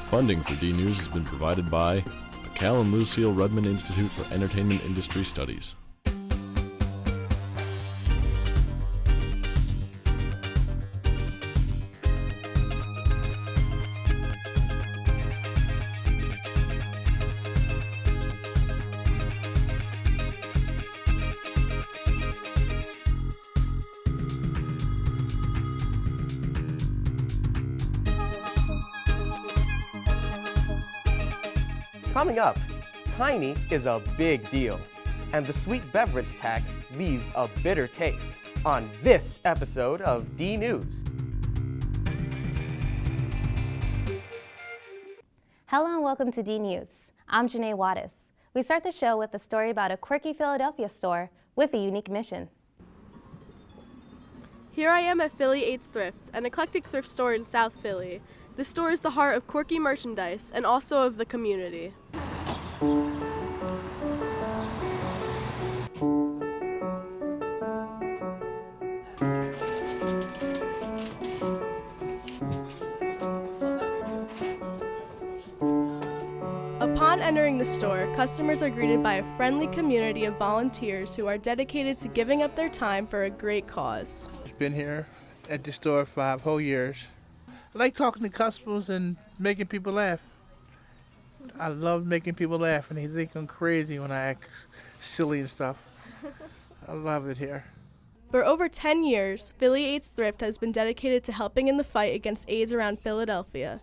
Funding for DNews has been provided by the Cal and Lucille Rudman Institute for Entertainment Industry Studies. Coming up, tiny is a big deal, and the sweet beverage tax leaves a bitter taste on this episode of DNews. Hello and welcome to DNews. I'm Janae Wattis. We start the show with a story about a quirky Philadelphia store with a unique mission. Here I am at Philly 8's Thrift, an eclectic thrift store in South Philly. This store is the heart of quirky merchandise and also of the community. Upon entering the store, customers are greeted by a friendly community of volunteers who are dedicated to giving up their time for a great cause. I've been here at the store 5 whole years. I like talking to customers and making people laugh. I love making people laugh, and they think I'm crazy when I act silly and stuff. I love it here. For over 10 years, Philly 8's Thrift has been dedicated to helping in the fight against AIDS around Philadelphia.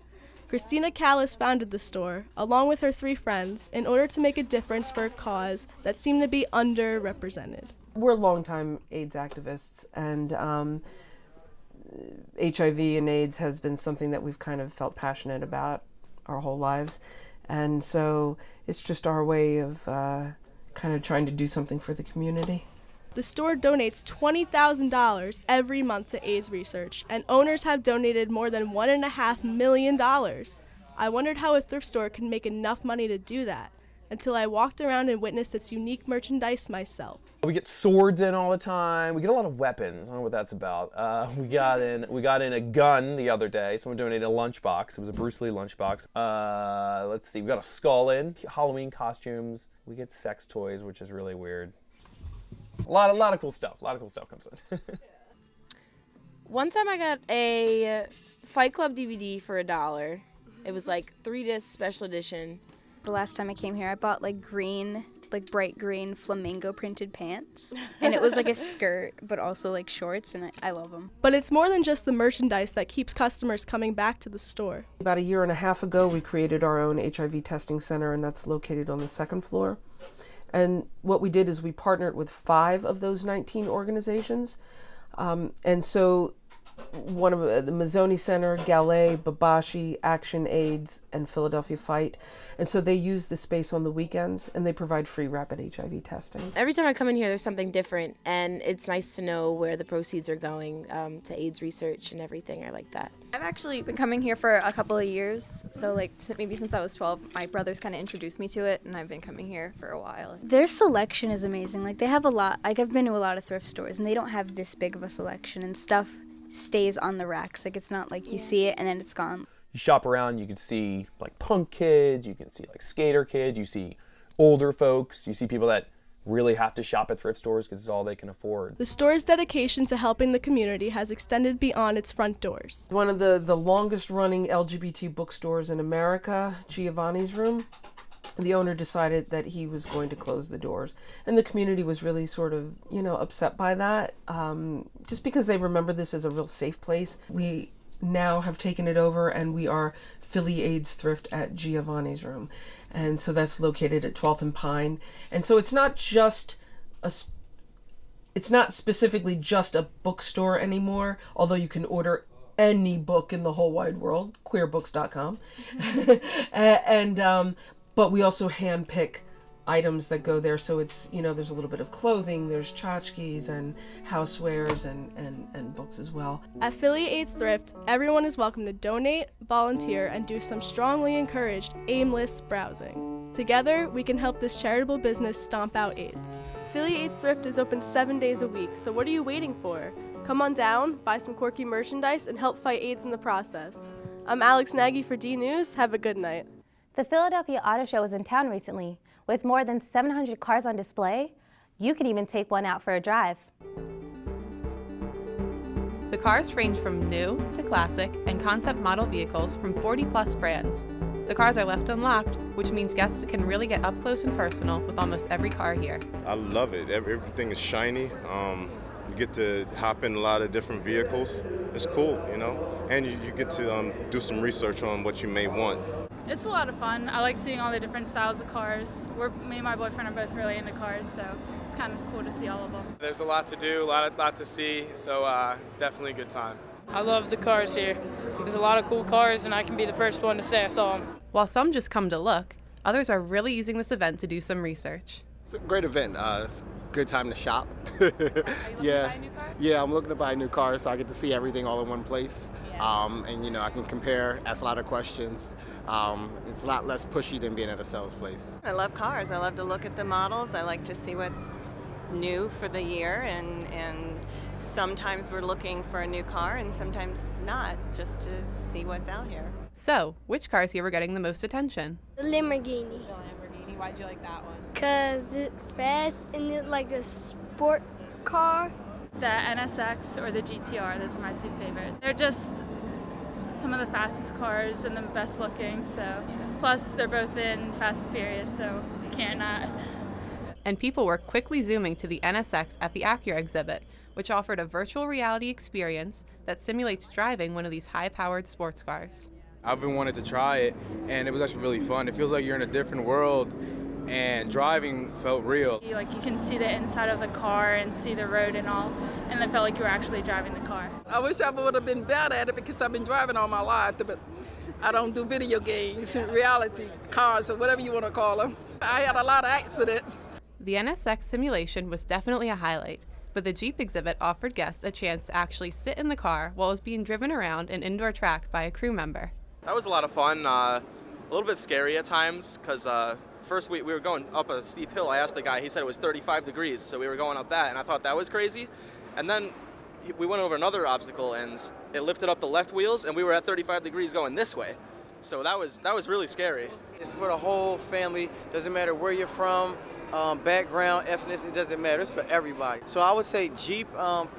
Christina Callis founded the store, along with her 3 friends, in order to make a difference for a cause that seemed to be underrepresented. We're longtime AIDS activists, and HIV and AIDS has been something that we've kind of felt passionate about our whole lives. And so it's just our way of kind of trying to do something for the community. The store donates $20,000 every month to AIDS research, and owners have donated more than $1.5 million. I wondered how a thrift store can make enough money to do that, until I walked around and witnessed its unique merchandise myself. We get swords in all the time. We get a lot of weapons. I don't know what that's about. We got in a gun the other day. Someone donated a lunchbox. It was a Bruce Lee lunchbox. Let's see. We got a skull in. Halloween costumes. We get sex toys, which is really weird. A lot of cool stuff. A lot of cool stuff comes in. One time I got a Fight Club DVD for $1. It was like 3-disc special edition. The last time I came here, I bought like bright green flamingo printed pants. And it was like a skirt, but also like shorts, and I love them. But it's more than just the merchandise that keeps customers coming back to the store. About 1.5 years ago, we created our own HIV testing center, and that's located on the 2nd floor. And what we did is we partnered with 5 of those 19 organizations. And so one of the Mazzoni Center, Gallet, Babashi, Action AIDS, and Philadelphia Fight. And so they use the space on the weekends, and they provide free rapid HIV testing. Every time I come in here, there's something different, and it's nice to know where the proceeds are going to AIDS research and everything. I like that. I've actually been coming here for a couple of years, so like maybe since I was 12. My brothers kind of introduced me to it, and I've been coming here for a while. Their selection is amazing. Like, they have a lot. Like, I've been to a lot of thrift stores, and they don't have this big of a selection, and stuff stays on the racks. Like, it's not like you see it and then it's gone. You shop around, you can see like punk kids, you can see like skater kids, you see older folks, you see people that really have to shop at thrift stores because it's all they can afford. The store's dedication to helping the community has extended beyond its front doors. One of the longest running LGBT bookstores in America, Giovanni's Room, the owner decided that he was going to close the doors. And the community was really sort of, upset by that, just because they remember this as a real safe place. We now have taken it over, and we are Philly 8's Thrift at Giovanni's Room. And so that's located at 12th and Pine. And so it's not specifically just a bookstore anymore, although you can order any book in the whole wide world, queerbooks.com. But we also handpick items that go there. So it's, there's a little bit of clothing, there's tchotchkes and housewares and books as well. At Philly 8's Thrift, everyone is welcome to donate, volunteer, and do some strongly encouraged aimless browsing. Together, we can help this charitable business stomp out AIDS. Philly 8's Thrift is open 7 days a week, so what are you waiting for? Come on down, buy some quirky merchandise, and help fight AIDS in the process. I'm Alex Nagy for DNews. Have a good night. The Philadelphia Auto Show was in town recently. With more than 700 cars on display, you could even take one out for a drive. The cars range from new to classic and concept model vehicles from 40-plus brands. The cars are left unlocked, which means guests can really get up close and personal with almost every car here. I love it. Everything is shiny. You get to hop in a lot of different vehicles. It's cool, you know, and you get to do some research on what you may want. It's a lot of fun. I like seeing all the different styles of cars. Me and my boyfriend are both really into cars, so it's kind of cool to see all of them. There's a lot to do, a lot to see, so it's definitely a good time. I love the cars here. There's a lot of cool cars, and I can be the first one to say I saw them. While some just come to look, others are really using this event to do some research. It's a great event. It's a good time to shop. Are you looking to buy a new car? Yeah, I'm looking to buy a new car, so I get to see everything all in one place. Yeah. And, you know, I can compare, ask a lot of questions. It's a lot less pushy than being at a sales place. I love cars. I love to look at the models. I like to see what's new for the year, and sometimes we're looking for a new car and sometimes not, just to see what's out here. So, which cars here were getting the most attention? The Lamborghini. The Lamborghini. Why'd you like that one? Because it's fast and it's like a sport car. The NSX or the GTR, those are my two favorites. They're just some of the fastest cars and the best looking, so. Plus, they're both in Fast and Furious, so you can't not. And people were quickly zooming to the NSX at the Acura exhibit, which offered a virtual reality experience that simulates driving one of these high-powered sports cars. I've been wanting to try it, and it was actually really fun. It feels like you're in a different world, and driving felt real. You can see the inside of the car and see the road and all, and it felt like you were actually driving the car. I wish I would have been better at it because I've been driving all my life, but I don't do video games, reality cars, or whatever you want to call them. I had a lot of accidents. The NSX simulation was definitely a highlight, but the Jeep exhibit offered guests a chance to actually sit in the car while it was being driven around an indoor track by a crew member. That was a lot of fun, a little bit scary at times, because first we were going up a steep hill. I asked the guy, he said it was 35 degrees, so we were going up that, and I thought that was crazy. And then we went over another obstacle, and it lifted up the left wheels, and we were at 35 degrees going this way. So that was really scary. It's for the whole family, doesn't matter where you're from, background, ethnicity, it doesn't matter, it's for everybody. So I would say Jeep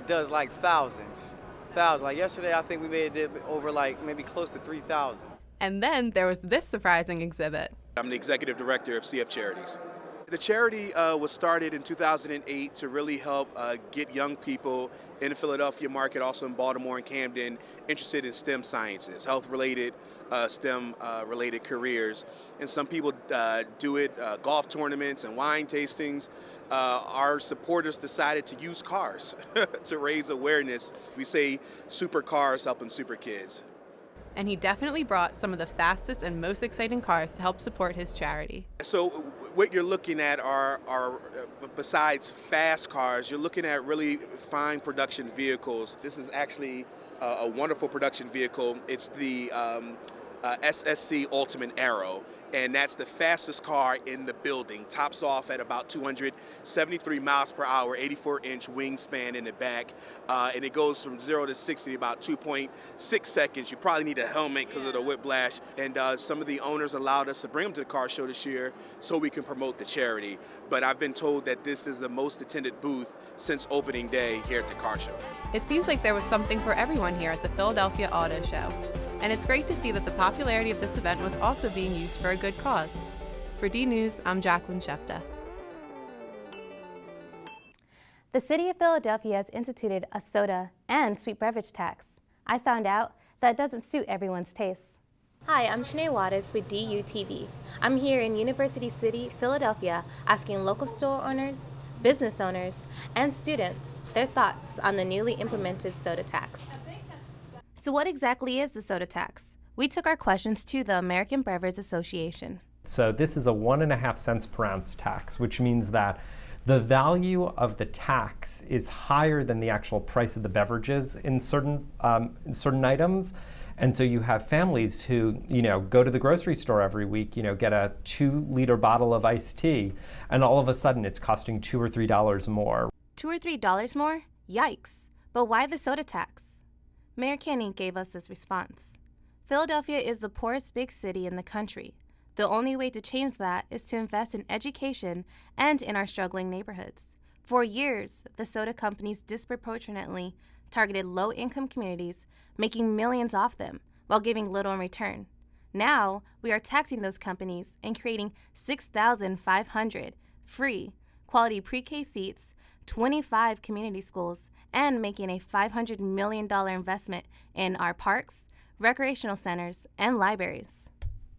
does like thousands. Like yesterday, I think we did over like maybe close to 3,000. And then there was this surprising exhibit. I'm the executive director of CF Charities. The charity was started in 2008 to really help get young people in the Philadelphia market, also in Baltimore and Camden, interested in STEM sciences, health-related, STEM-related careers. And some people do it, golf tournaments and wine tastings. Our supporters decided to use cars to raise awareness. We say super cars helping super kids. And he definitely brought some of the fastest and most exciting cars to help support his charity. So what you're looking at are besides fast cars, you're looking at really fine production vehicles. This is actually a wonderful production vehicle. It's the SSC Ultimate Aero, and that's the fastest car in the building. Tops off at about 273 miles per hour, 84-inch wingspan in the back, and it goes from 0 to 60 in about 2.6 seconds. You probably need a helmet because of the whiplash, and some of the owners allowed us to bring them to the car show this year so we can promote the charity. But I've been told that this is the most attended booth since opening day here at the car show. It seems like there was something for everyone here at the Philadelphia Auto Show. And it's great to see that the popularity of this event was also being used for a good cause. For DNews, I'm Jacqueline Shepta. The city of Philadelphia has instituted a soda and sweet beverage tax. I found out that doesn't suit everyone's tastes. Hi, I'm Shanae Wattis with DUTV. I'm here in University City, Philadelphia, asking local store owners, business owners, and students their thoughts on the newly implemented soda tax. So what exactly is the soda tax? We took our questions to the American Beverage Association. So this is a 1.5 cents per ounce tax, which means that the value of the tax is higher than the actual price of the beverages in certain items. And so you have families who, go to the grocery store every week, get a 2-liter bottle of iced tea, and all of a sudden it's costing $2 or $3 more. $2 or $3 more? Yikes. But why the soda tax? Mayor Kenny gave us this response. Philadelphia is the poorest big city in the country. The only way to change that is to invest in education and in our struggling neighborhoods. For years, the soda companies disproportionately targeted low-income communities, making millions off them while giving little in return. Now, we are taxing those companies and creating 6,500 free quality pre-K seats, 25 community schools, and making a $500 million investment in our parks, recreational centers, and libraries.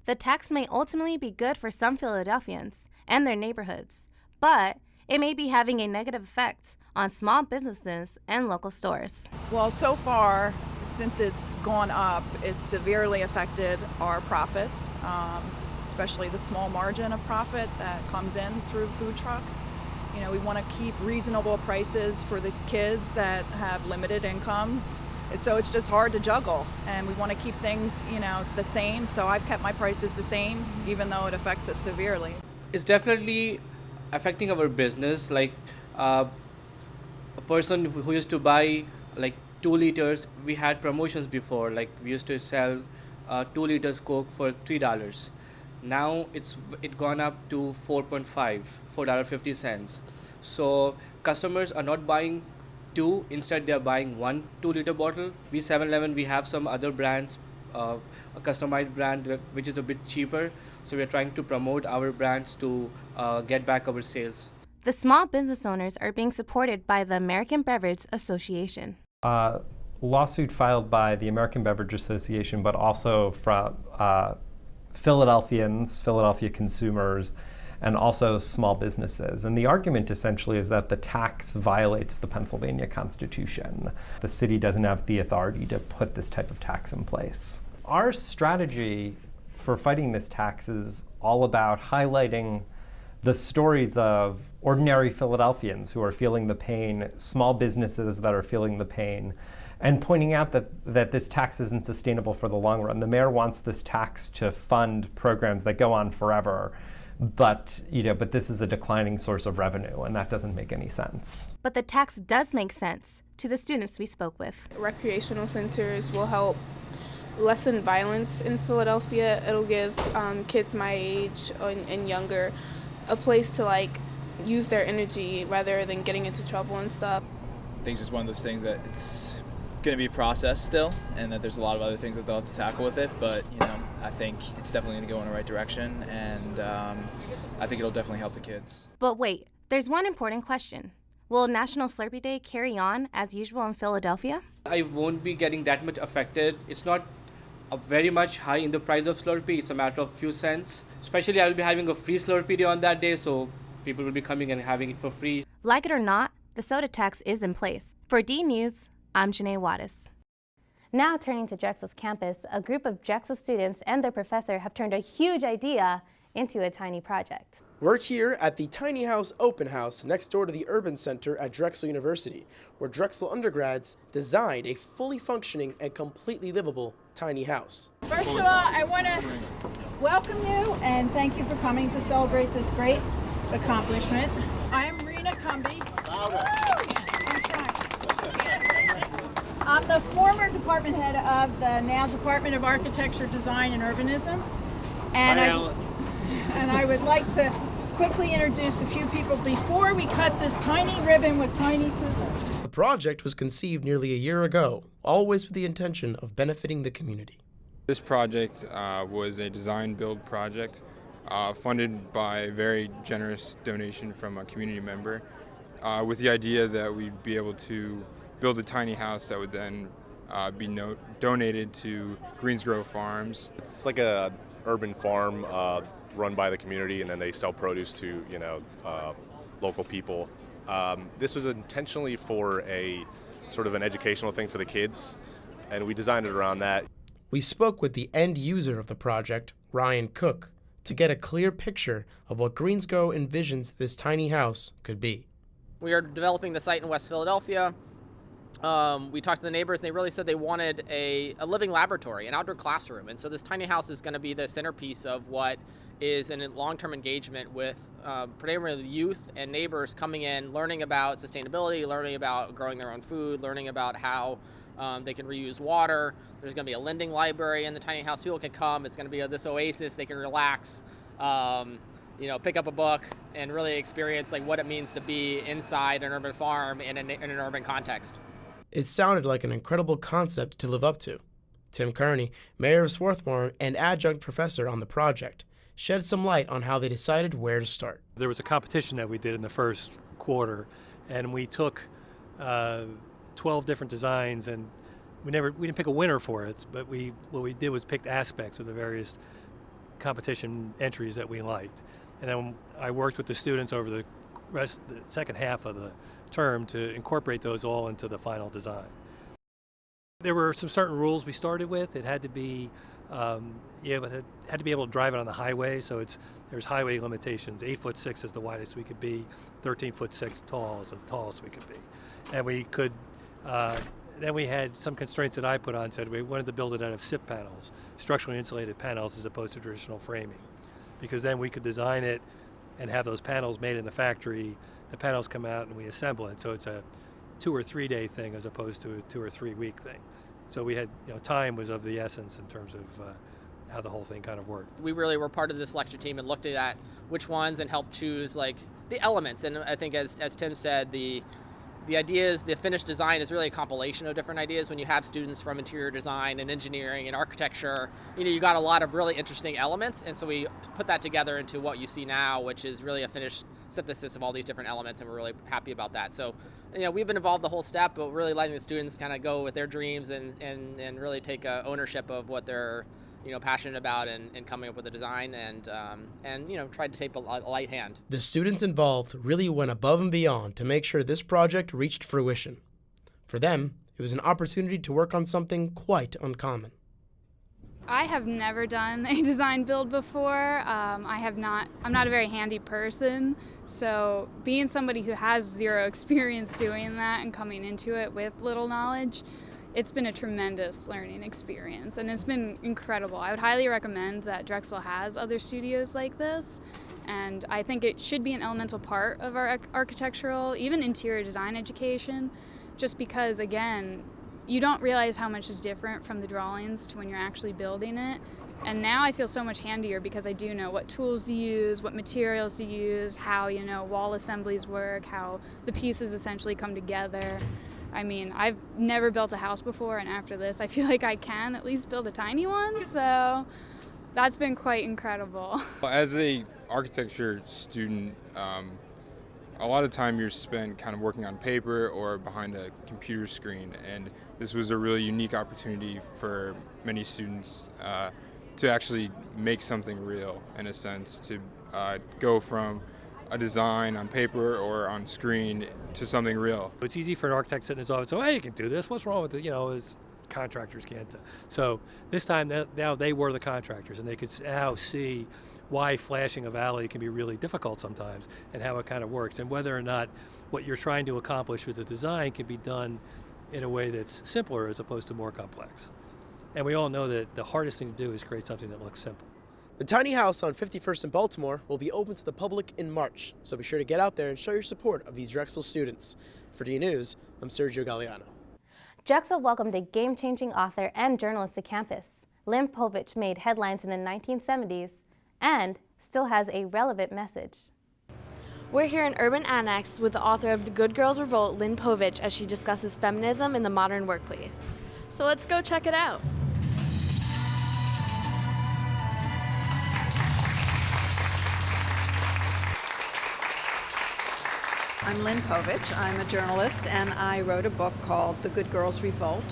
The tax may ultimately be good for some Philadelphians and their neighborhoods, but it may be having a negative effect on small businesses and local stores. Well, so far, since it's gone up, it's severely affected our profits, especially the small margin of profit that comes in through food trucks. You know, we want to keep reasonable prices for the kids that have limited incomes. So it's just hard to juggle, and we want to keep things, you know, the same. So I've kept my prices the same, even though it affects us severely. It's definitely affecting our business. Like a person who used to buy like 2 liters, we had promotions before. Like we used to sell 2 liters Coke for $3. Now it's gone up to $4.50. So customers are not buying 2, instead they are buying 1 2-liter bottle. We 7-Eleven, we have some other brands, a customized brand which is a bit cheaper. So we're trying to promote our brands to get back our sales. The small business owners are being supported by the American Beverage Association. Lawsuit filed by the American Beverage Association, but also from Philadelphians, Philadelphia consumers, and also small businesses. And the argument essentially is that the tax violates the Pennsylvania Constitution. The city doesn't have the authority to put this type of tax in place. Our strategy for fighting this tax is all about highlighting the stories of ordinary Philadelphians who are feeling the pain, small businesses that are feeling the pain, and pointing out that this tax isn't sustainable for the long run. The mayor wants this tax to fund programs that go on forever, but this is a declining source of revenue, and that doesn't make any sense. But the tax does make sense to the students we spoke with. Recreational centers will help lessen violence in Philadelphia. It'll give kids my age and younger a place to like use their energy rather than getting into trouble and stuff. I think it's just one of those things that it's going to be a process still, and that there's a lot of other things that they'll have to tackle with it, but I think it's definitely going to go in the right direction, and I think it'll definitely help the kids. But wait, there's one important question. Will National Slurpee Day carry on as usual in Philadelphia? I won't be getting that much affected. It's not very much high in the price of Slurpee. It's a matter of few cents. Especially I will be having a free Slurpee Day on that day, so people will be coming and having it for free. Like it or not, the soda tax is in place. For DNews, I'm Janae Wattis. Now turning to Drexel's campus, a group of Drexel students and their professor have turned a huge idea into a tiny project. We're here at the Tiny House Open House next door to the Urban Center at Drexel University, where Drexel undergrads designed a fully functioning and completely livable tiny house. First of all, I want to welcome you and thank you for coming to celebrate this great accomplishment. I am Rena Cumby. I'm the former department head of the now Department of Architecture, Design, and Urbanism. And I would like to quickly introduce a few people before we cut this tiny ribbon with tiny scissors. The project was conceived nearly a year ago, always with the intention of benefiting the community. This project was a design-build project funded by a very generous donation from a community member with the idea that we'd be able to build a tiny house that would then be donated to Greensgrove Farms. It's like a urban farm run by the community, and then they sell produce to local people. This was intentionally for a sort of an educational thing for the kids, and we designed it around that. We spoke with the end user of the project, Ryan Cook, to get a clear picture of what Greensgrove envisions this tiny house could be. We are developing the site in West Philadelphia. We talked to the neighbors, and they really said they wanted a living laboratory, an outdoor classroom. And so this tiny house is going to be the centerpiece of what is a long-term engagement with predominantly youth and neighbors coming in, learning about sustainability, learning about growing their own food, learning about how They can reuse water. There's going to be a lending library in the tiny house. People can come. It's going to be this oasis. They can relax, pick up a book and really experience like what it means to be inside an urban farm in an urban context. It sounded like an incredible concept to live up to. Tim Kearney, mayor of Swarthmore and adjunct professor on the project, shed some light on how they decided where to start. There was a competition that we did in the first quarter, and we took 12 different designs, and we didn't pick a winner for it, but what we did was pick aspects of the various competition entries that we liked. And then I worked with the students over the second half of the term to incorporate those all into the final design. There were some certain rules we started with. It had to be it had to be able to drive it on the highway, so there's highway limitations. 8'6" is the widest we could be. 13'6" tall is the tallest we could be. And we could then we had some constraints that I put on. Said we wanted to build it out of SIP panels, structurally insulated panels, as opposed to traditional framing, because then we could design it and have those panels made in the factory. The panels come out and we assemble it, so it's a 2 or 3 day thing as opposed to a 2 or 3 week thing. So we had, time was of the essence in terms of how the whole thing kind of worked. We really were part of this lecture team and looked at which ones and helped choose like the elements. And I think as Tim said, the ideas, the finished design is really a compilation of different ideas. When you have students from interior design and engineering and architecture, you got a lot of really interesting elements. And so we put that together into what you see now, which is really a finished synthesis of all these different elements, and we're really happy about that. So, we've been involved the whole step, but really letting the students kind of go with their dreams and really take ownership of what they're passionate about and coming up with a design and tried to take a light hand. The students involved really went above and beyond to make sure this project reached fruition. For them, it was an opportunity to work on something quite uncommon. I have never done a design build before. I'm not a very handy person, so being somebody who has zero experience doing that and coming into it with little knowledge, it's been a tremendous learning experience, and it's been incredible. I would highly recommend that Drexel has other studios like this, and I think it should be an elemental part of our architectural, even interior design education, just because, again, you don't realize how much is different from the drawings to when you're actually building it. And now I feel so much handier because I do know what tools to use, what materials to use, how, wall assemblies work, how the pieces essentially come together. I mean, I've never built a house before, and after this, I feel like I can at least build a tiny one, so that's been quite incredible. As a architecture student, a lot of time you're spent kind of working on paper or behind a computer screen, and this was a really unique opportunity for many students to actually make something real, in a sense, to go from a design on paper or on screen to something real. It's easy for an architect sitting in his office, so hey, you can do this, what's wrong with it? As contractors can't. So this time now they were the contractors, and they could now see why flashing a valley can be really difficult sometimes and how it kind of works, and whether or not what you're trying to accomplish with the design can be done in a way that's simpler as opposed to more complex. And we all know that the hardest thing to do is create something that looks simple. The tiny house on 51st and Baltimore will be open to the public in March, so be sure to get out there and show your support of these Drexel students. For DNews, I'm Sergio Galliano. Drexel welcomed a game-changing author and journalist to campus. Lynn Povich made headlines in the 1970s and still has a relevant message. We're here in Urban Annex with the author of The Good Girls Revolt, Lynn Povich, as she discusses feminism in the modern workplace. So let's go check it out. I'm Lynn Povich. I'm a journalist, and I wrote a book called The Good Girls Revolt,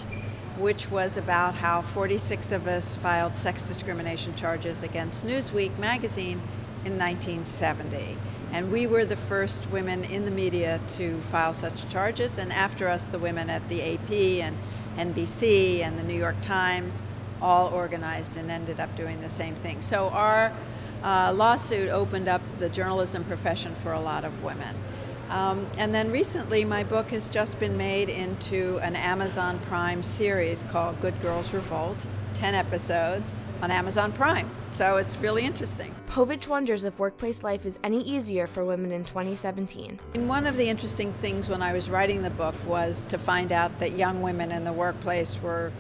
which was about how 46 of us filed sex discrimination charges against Newsweek magazine in 1970. And we were the first women in the media to file such charges, and after us, the women at the AP and NBC and the New York Times all organized and ended up doing the same thing. So our lawsuit opened up the journalism profession for a lot of women. And then recently, my book has just been made into an Amazon Prime series called Good Girls Revolt, 10 episodes, on Amazon Prime. So it's really interesting. Povich wonders if workplace life is any easier for women in 2017. And one of the interesting things when I was writing the book was to find out that young women in the workplace were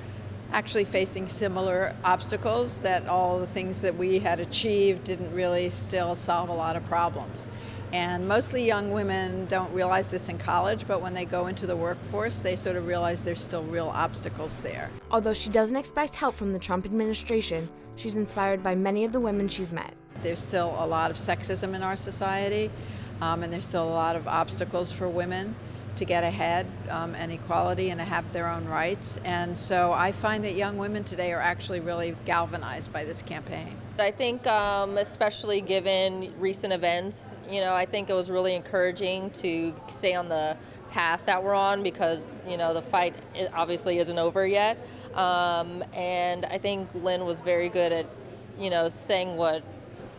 actually facing similar obstacles, that all the things that we had achieved didn't really still solve a lot of problems. And mostly young women don't realize this in college, but when they go into the workforce, they sort of realize there's still real obstacles there. Although she doesn't expect help from the Trump administration, she's inspired by many of the women she's met. There's still a lot of sexism in our society, and there's still a lot of obstacles for women to get ahead and equality and to have their own rights. And so I find that young women today are actually really galvanized by this campaign. I think especially given recent events, I think it was really encouraging to stay on the path that we're on because, the fight obviously isn't over yet. And I think Lynn was very good at, saying what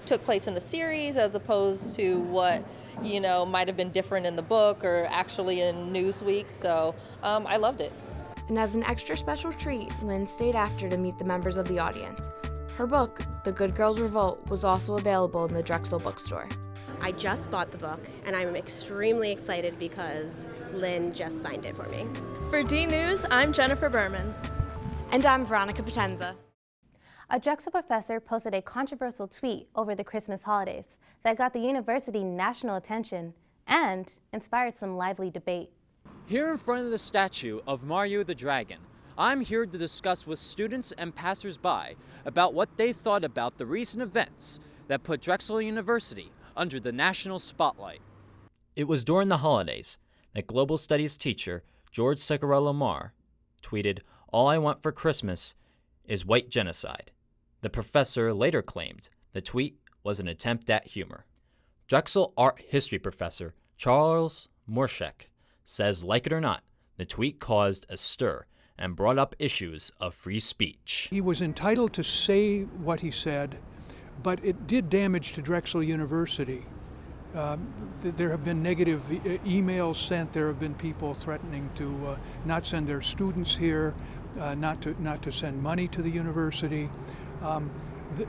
took place in the series as opposed to what, might have been different in the book or actually in Newsweek. So I loved it. And as an extra special treat, Lynn stayed after to meet the members of the audience. Her book, The Good Girls Revolt, was also available in the Drexel bookstore. I just bought the book, and I'm extremely excited because Lynn just signed it for me. For DNews, I'm Jennifer Berman. And I'm Veronica Potenza. A Drexel professor posted a controversial tweet over the Christmas holidays that got the university national attention and inspired some lively debate. Here in front of the statue of Mario the Dragon, I'm here to discuss with students and passersby about what they thought about the recent events that put Drexel University under the national spotlight. It was during the holidays that global studies teacher George Cicarello-Mar tweeted, "All I want for Christmas is white genocide." The professor later claimed the tweet was an attempt at humor. Drexel art history professor Charles Morshek says, like it or not, the tweet caused a stir and brought up issues of free speech. He was entitled to say what he said, but it did damage to Drexel University. There have been negative emails sent. There have been people threatening to not send their students here, not to send money to the university.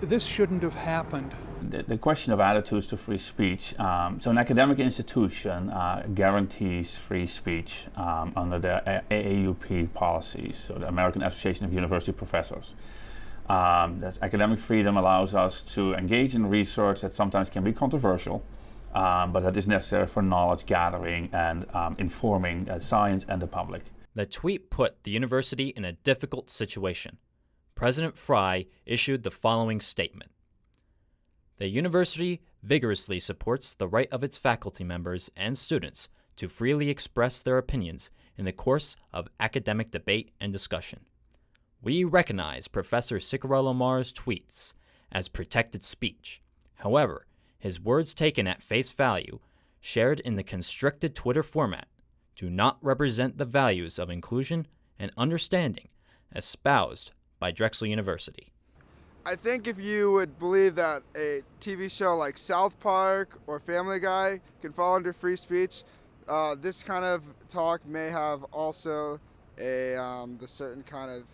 This shouldn't have happened. The question of attitudes to free speech. So an academic institution guarantees free speech under the AAUP policies, so the American Association of University Professors. That academic freedom allows us to engage in research that sometimes can be controversial, but that is necessary for knowledge gathering and informing science and the public. The tweet put the university in a difficult situation. President Fry issued the following statement. The university vigorously supports the right of its faculty members and students to freely express their opinions in the course of academic debate and discussion. We recognize Professor Cicarello-Mar's tweets as protected speech. However, his words taken at face value, shared in the constricted Twitter format, do not represent the values of inclusion and understanding espoused by Drexel University. I think if you would believe that a TV show like South Park or Family Guy can fall under free speech, this kind of talk may have also the certain kind of,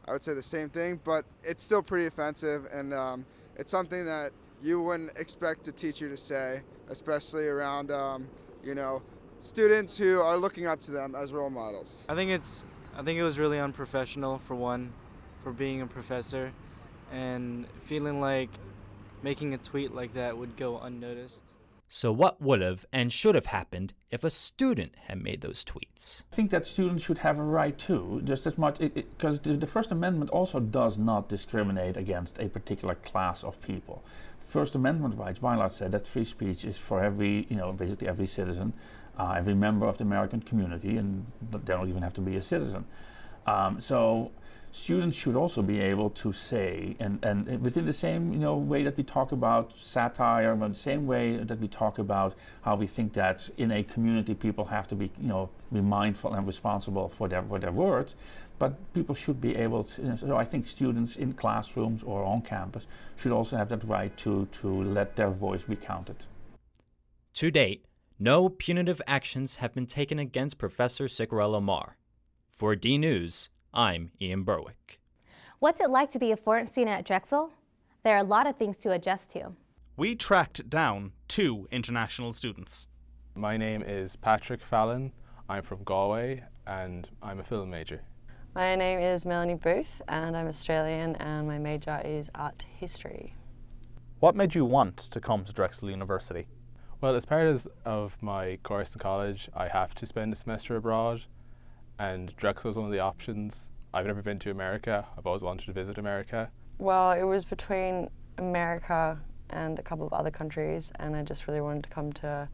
I would say the same thing, but it's still pretty offensive, and it's something that you wouldn't expect a teacher to say, especially around, students who are looking up to them as role models. I think it was really unprofessional, for one, for being a professor, and feeling like making a tweet like that would go unnoticed. So what would have and should have happened if a student had made those tweets? I think that students should have a right too, just as much, because the First Amendment also does not discriminate against a particular class of people. First Amendment rights, by and large, said that free speech is for every, basically every citizen, every member of the American community, and they don't even have to be a citizen. So students should also be able to say, and within the same way that we talk about satire, but the same way that we talk about how we think that in a community people have to be be mindful and responsible for their words, but people should be able to. So I think students in classrooms or on campus should also have that right to let their voice be counted. To date, no punitive actions have been taken against Professor Cicarello-Mar. For DNews, I'm Ian Berwick. What's it like to be a foreign student at Drexel? There are a lot of things to adjust to. We tracked down 2 international students. My name is Patrick Fallon. I'm from Galway and I'm a film major. My name is Melanie Booth and I'm Australian and my major is art history. What made you want to come to Drexel University? Well, as part of my course in college, I have to spend a semester abroad, and Drexel is one of the options. I've never been to America. I've always wanted to visit America. Well, it was between America and a couple of other countries, and I just really wanted to come to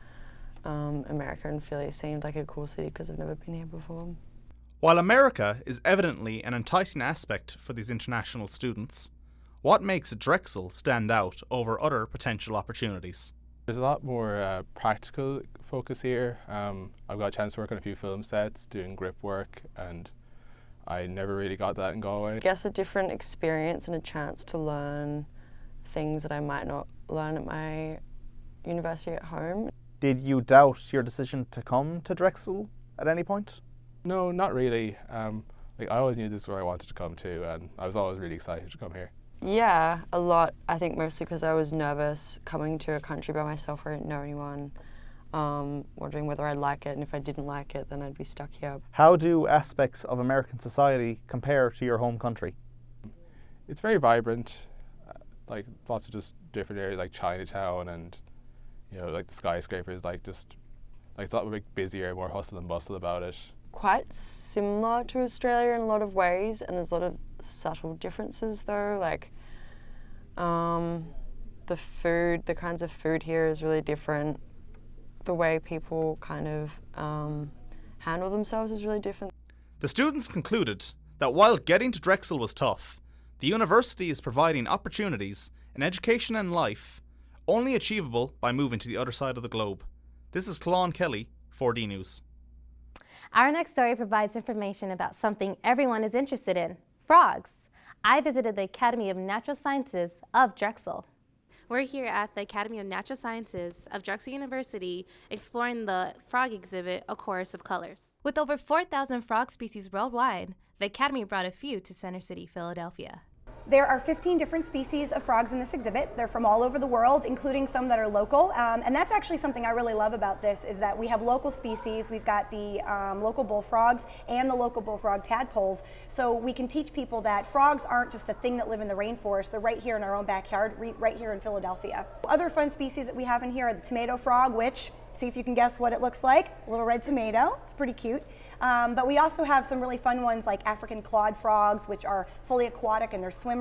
America and feel it seemed like a cool city because I've never been here before. While America is evidently an enticing aspect for these international students, what makes Drexel stand out over other potential opportunities? There's a lot more practical focus here. I've got a chance to work on a few film sets, doing grip work, and I never really got that in Galway. I guess a different experience and a chance to learn things that I might not learn at my university at home. Did you doubt your decision to come to Drexel at any point? No, not really. I always knew this is where I wanted to come to, and I was always really excited to come here. Yeah, a lot. I think mostly because I was nervous coming to a country by myself where I didn't know anyone, wondering whether I'd like it, and if I didn't like it, then I'd be stuck here. How do aspects of American society compare to your home country? It's very vibrant, like lots of just different areas like Chinatown and, you know, like the skyscrapers, it's a lot busier, more hustle and bustle about it. Quite similar to Australia in a lot of ways, and there's a lot of subtle differences though, like the kinds of food here is really different. The way people kind of handle themselves is really different. The students concluded that while getting to Drexel was tough, the university is providing opportunities in education and life only achievable by moving to the other side of the globe. This is Claude Kelly for DNews. Our next story provides information about something everyone is interested in, frogs. I visited the Academy of Natural Sciences of Drexel. We're here at the Academy of Natural Sciences of Drexel University exploring the frog exhibit, A Chorus of Colors. With over 4,000 frog species worldwide, the Academy brought a few to Center City, Philadelphia. There are 15 different species of frogs in this exhibit. They're from all over the world, including some that are local. And that's actually something I really love about this, is that we have local species. We've got the local bullfrogs and the local bullfrog tadpoles. So we can teach people that frogs aren't just a thing that live in the rainforest. They're right here in our own backyard, right here in Philadelphia. Other fun species that we have in here are the tomato frog, which, see if you can guess what it looks like. A little red tomato. It's pretty cute. But we also have some really fun ones like African clawed frogs, which are fully aquatic and they're swimmers.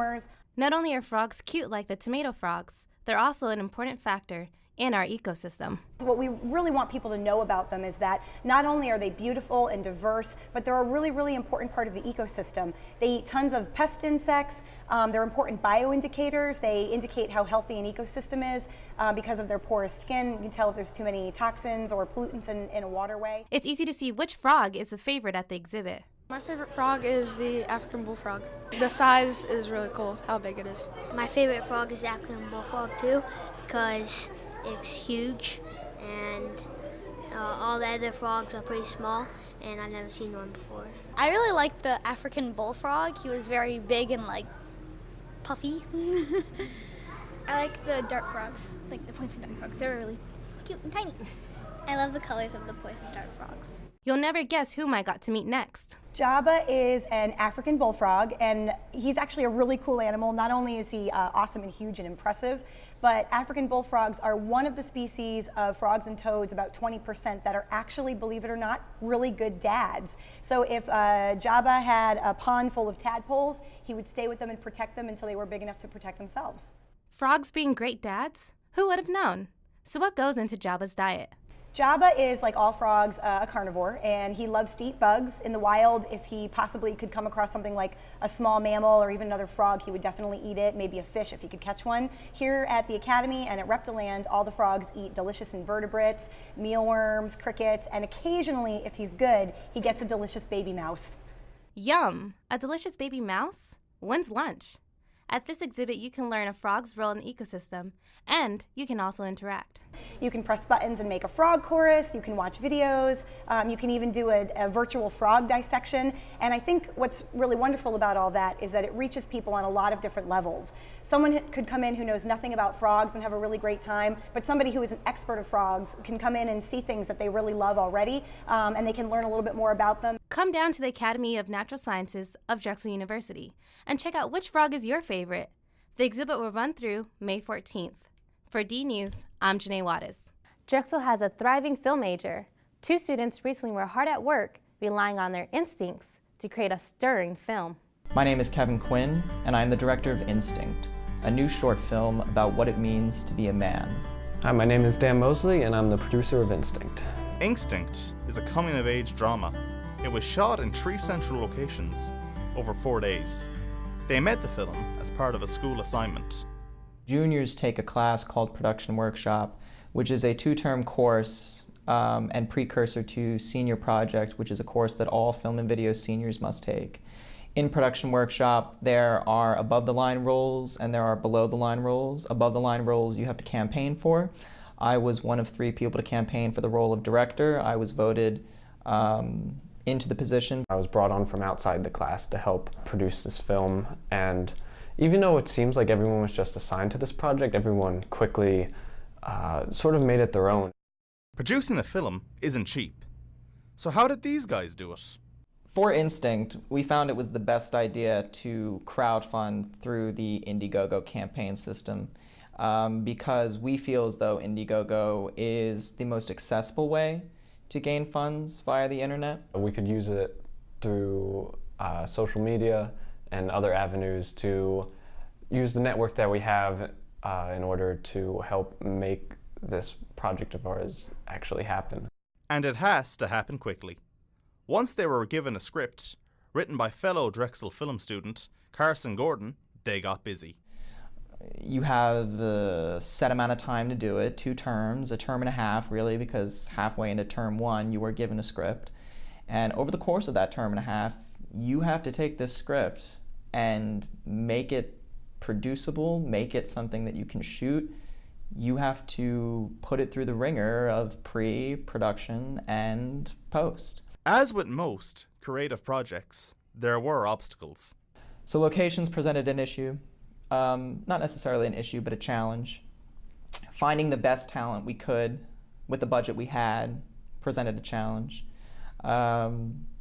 Not only are frogs cute like the tomato frogs, they're also an important factor in our ecosystem. What we really want people to know about them is that not only are they beautiful and diverse, but they're a really, really important part of the ecosystem. They eat tons of pest insects. They're important bioindicators. They indicate how healthy an ecosystem is because of their porous skin. You can tell if there's too many toxins or pollutants in a waterway. It's easy to see which frog is a favorite at the exhibit. My favorite frog is the African bullfrog. The size is really cool, how big it is. My favorite frog is the African bullfrog too, because it's huge and all the other frogs are pretty small and I've never seen one before. I really like the African bullfrog. He was very big and puffy. I like the dart frogs, like the pointed dart frogs. They're really cute and tiny. I love the colors of the pointed dart frogs. You'll never guess whom I got to meet next. Jabba is an African bullfrog, and he's actually a really cool animal. Not only is he awesome and huge and impressive, but African bullfrogs are one of the species of frogs and toads, about 20%, that are actually, believe it or not, really good dads. So if Jabba had a pond full of tadpoles, he would stay with them and protect them until they were big enough to protect themselves. Frogs being great dads? Who would have known? So what goes into Jabba's diet? Jabba is, like all frogs, a carnivore, and he loves to eat bugs. In the wild, if he possibly could come across something like a small mammal or even another frog, he would definitely eat it, maybe a fish if he could catch one. Here at the Academy and at Reptiland, all the frogs eat delicious invertebrates, mealworms, crickets, and occasionally, if he's good, he gets a delicious baby mouse. Yum! A delicious baby mouse? When's lunch? At this exhibit, you can learn a frog's role in the ecosystem, and you can also interact. You can press buttons and make a frog chorus, you can watch videos, you can even do a virtual frog dissection. And I think what's really wonderful about all that is that it reaches people on a lot of different levels. Someone could come in who knows nothing about frogs and have a really great time, but somebody who is an expert of frogs can come in and see things that they really love already, and they can learn a little bit more about them. Come down to the Academy of Natural Sciences of Drexel University and check out which frog is your favorite. The exhibit will run through May 14th. For DNews, I'm Janae Wattis. Drexel has a thriving film major. 2 students recently were hard at work, relying on their instincts to create a stirring film. My name is Kevin Quinn, and I'm the director of Instinct, a new short film about what it means to be a man. Hi, my name is Dan Mosley, and I'm the producer of Instinct. Instinct is a coming-of-age drama. It was shot in 3 central locations over 4 days. They made the film as part of a school assignment. Juniors take a class called Production Workshop, which is a 2-term course and precursor to Senior Project, which is a course that all film and video seniors must take. In Production Workshop, there are above-the-line roles and there are below-the-line roles. Above-the-line roles you have to campaign for. I was one of 3 people to campaign for the role of director. I was voted into the position. I was brought on from outside the class to help produce this film, and even though it seems like everyone was just assigned to this project, everyone quickly sort of made it their own. Producing a film isn't cheap. So how did these guys do it? For Instinct, we found it was the best idea to crowdfund through the Indiegogo campaign system because we feel as though Indiegogo is the most accessible way to gain funds via the internet. We could use it through social media and other avenues to use the network that we have in order to help make this project of ours actually happen. And it has to happen quickly. Once they were given a script written by fellow Drexel film student Carson Gordon, they got busy. You have a set amount of time to do it, 2 terms, a term and a half really, because halfway into term 1 you were given a script. And over the course of that term and a half, you have to take this script and make it producible, make it something that you can shoot. You have to put it through the ringer of pre-production and post. As with most creative projects, there were obstacles. So locations presented an issue. Not necessarily an issue, but a challenge. Finding the best talent we could with the budget we had presented a challenge.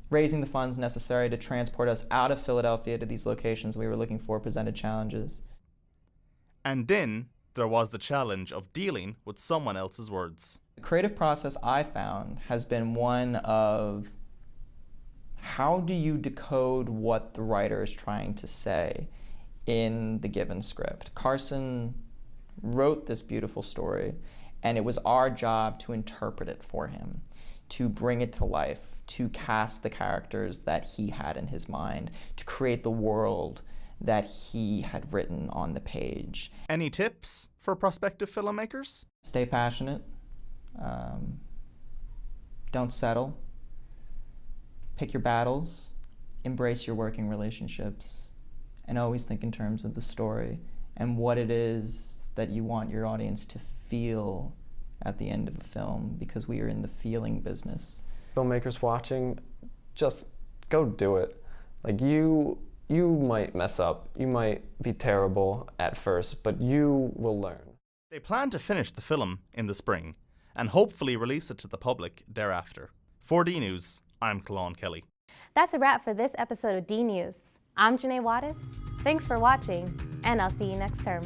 Raising the funds necessary to transport us out of Philadelphia to these locations we were looking for presented challenges. And then there was the challenge of dealing with someone else's words. The creative process I found has been one of how do you decode what the writer is trying to say in the given script. Carson wrote this beautiful story, and it was our job to interpret it for him, to bring it to life, to cast the characters that he had in his mind, to create the world that he had written on the page. Any tips for prospective filmmakers? Stay passionate. Don't settle. Pick your battles. Embrace your working relationships. And always think in terms of the story and what it is that you want your audience to feel at the end of a film, because we are in the feeling business. Filmmakers watching, just go do it. Like you might mess up, you might be terrible at first, but you will learn. They plan to finish the film in the spring and hopefully release it to the public thereafter. For DNews, I'm Kalon Kelly. That's a wrap for this episode of DNews. I'm Janae Wattis. Thanks for watching, and I'll see you next term.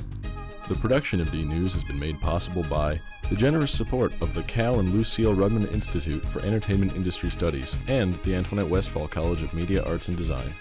The production of DNews has been made possible by the generous support of the Cal and Lucille Rudman Institute for Entertainment Industry Studies and the Antoinette Westphal College of Media Arts and Design.